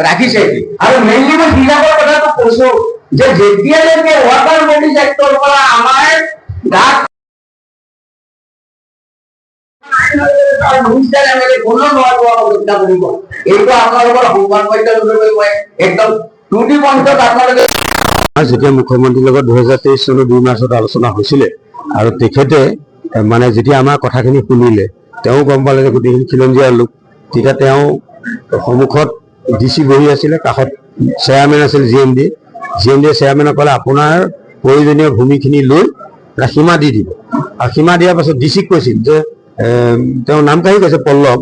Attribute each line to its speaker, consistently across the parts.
Speaker 1: ৰাখিছে আৰু মেইনলি মই বিভাগৰ কথাটো কৈছো যে যেতিয়ালৈকে ৱাটাৰ বডিজ এক্টৰ পৰা আমাৰ গাত
Speaker 2: যেতিয়া মুখ্যমন্ত্ৰীৰ লগত 2023 চনৰ 2 মাৰ্চত আলোচনা হৈছিলে আৰু তেখেতে মানে যেতিয়া আমাৰ কথাখিনি শুনিলে তেওঁ গম পালে যে গোটেইখিনি খিলঞ্জীয়া লোক তেতিয়া তেওঁ সন্মুখত ডিচি বহি আছিলে কাষত চেয়াৰমেন আছিল জিএমডি চেয়াৰমেনক ক'লে আপোনাৰ প্ৰয়োজনীয় ভূমিখিনি লৈ সীমা দি দিব আৰু সীমা দিয়াৰ পাছত ডিচিক কৈছিল যে তেওঁ নাম কাঢ়ি কৈছে পল্লৱ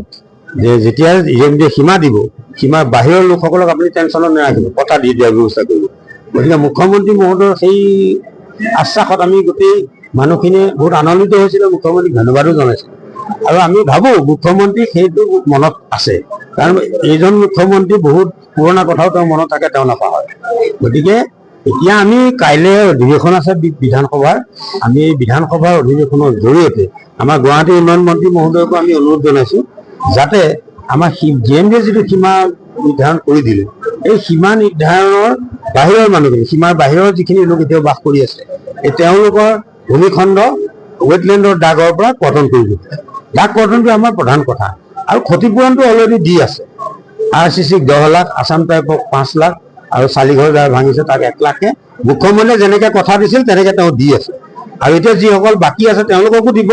Speaker 2: যে যেতিয়া জিএমডিয়ে সীমা দিব সীমাৰ বাহিৰৰ লোকসকলক আপুনি টেনশ্যনত নাৰাখিব কথা দি দিয়াৰ ব্যৱস্থা কৰিব গতিকে মুখ্যমন্ত্ৰী মহোদয়ৰ সেই আশ্বাসত আমি গোটেই মানুহখিনিয়ে বহুত আনন্দিত হৈছিলোঁ মুখ্যমন্ত্ৰীক ধন্যবাদো জনাইছিলোঁ আৰু আমি ভাবোঁ মুখ্যমন্ত্ৰী সেইটো মনত আছে কাৰণ এইজন মুখ্যমন্ত্ৰী বহুত পুৰণা কথাও তেওঁৰ মনত থাকে তেওঁ নাপাহৰে গতিকে এতিয়া আমি কাইলৈ অধিৱেশন আছে বিধানসভাৰ আমি এই বিধানসভাৰ অধিৱেশনৰ জৰিয়তে আমাৰ গুৱাহাটী উন্নয়ন মন্ত্ৰী মহোদয়কো আমি অনুৰোধ জনাইছোঁ যাতে আমাৰ জিএমডিয়ে যিটো সীমা নিৰ্ধাৰণ কৰি দিলে এই সীমা নিৰ্ধাৰণৰ বাহিৰৰ মানুহখিনি সীমাৰ বাহিৰৰ যিখিনি লোক এতিয়াও বাস কৰি আছে এই তেওঁলোকৰ ভূমিখণ্ড ৱেটলেণ্ডৰ দাগৰ পৰা কৰ্তন কৰি দিব দাগ কৰ্তনটো আমাৰ প্ৰধান কথা আৰু ক্ষতিপূৰণটো অলৰেডি দি আছে RCCক 10 লাখ আছাম টাইপক 5 লাখ আৰু চালিঘৰ যাৰ ভাঙিছে তাক 1 লাখকে মুখ্যমন্ত্ৰীয়ে যেনেকৈ কথা দিছিল তেনেকৈ তেওঁ দি আছে আৰু এতিয়া যিসকল বাকী আছে তেওঁলোককো দিব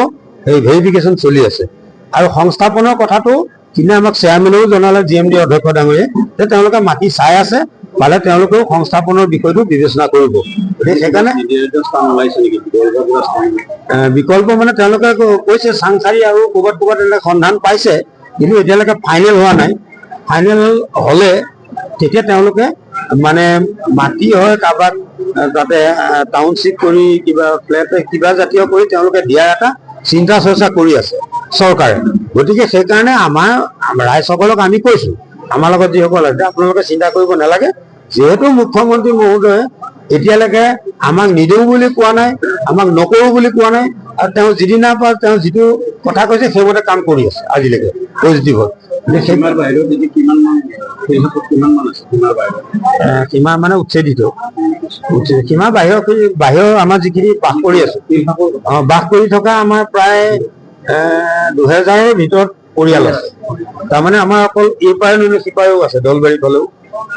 Speaker 2: এই ভেৰিফিকেশ্যন চলি আছে আৰু সংস্থাপনৰ কথাটো কিনে আমাক চেয়াৰমেনেও জনালে জিএমডি অধ্যক্ষ ডাঙৰীয়ে যে তেওঁলোকে মাটি চাই আছে পালে তেওঁলোকেও সংস্থাপনৰ বিষয়টো বিবেচনা কৰিব সেইকাৰণে বিকল্প মানে তেওঁলোকে কৈছে চাংচাৰি আৰু ক'ৰবাত এনেকৈ সন্ধান পাইছে কিন্তু এতিয়ালৈকে ফাইনেল হোৱা নাই ফাইনেল হ'লে তেতিয়া তেওঁলোকে মানে মাটি হয় কাৰোবাক তাতে টাউনশ্বিপ কৰি কিবা ফ্লেট কিবা জাতীয় কৰি তেওঁলোকে দিয়াৰ এটা চিন্তা চৰ্চা কৰি আছে চৰকাৰে গতিকে সেইকাৰণে আমাৰ ৰাইজসকলক আমি কৈছোঁ আমাৰ লগত যিসকল আছে আপোনালোকে চিন্তা কৰিব নালাগে যিহেতু মুখ্যমন্ত্ৰী মহোদয়ে এতিয়ালৈকে আমাক নিদিওঁ বুলি কোৱা নাই আমাক নকৰোঁ বুলি কোৱা নাই আৰু তেওঁ যিদিনাৰ পৰা তেওঁ যিটো কথা কৈছে সেইমতে কাম কৰি আছে আজিলৈকে পজিটিভত সীমা মানে উচ্ছেদিত সীমা বাহিৰৰ আমাৰ যিখিনি বাস কৰি আছো বাস কৰি থকা আমাৰ প্ৰায় 2000ৰ ভিতৰত পৰিয়াল আছে তাৰমানে আমাৰ অকল এই পাৰে নৈ সিপাৰেও আছে দলবাৰী ফালেও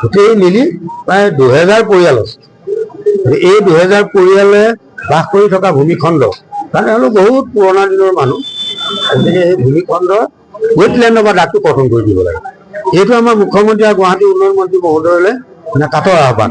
Speaker 2: গোটেই মিলি প্ৰায় 2000 পৰিয়াল আছে এই 2000 পৰিয়ালে বাস কৰি থকা ভূমিখণ্ড কাৰণ তেওঁলোক বহুত পুৰণা দিনৰ মানুহ গতিকে এই ভূমিখণ্ড ৱেটলেণ্ডৰ পৰা দাগটো কৰ্তন কৰি দিব লাগে এইটো আমাৰ মুখ্যমন্ত্ৰী আৰু গুৱাহাটী উন্নয়ন মন্ত্ৰী মহোদয়লৈ মানে কাটৰ আহ্বান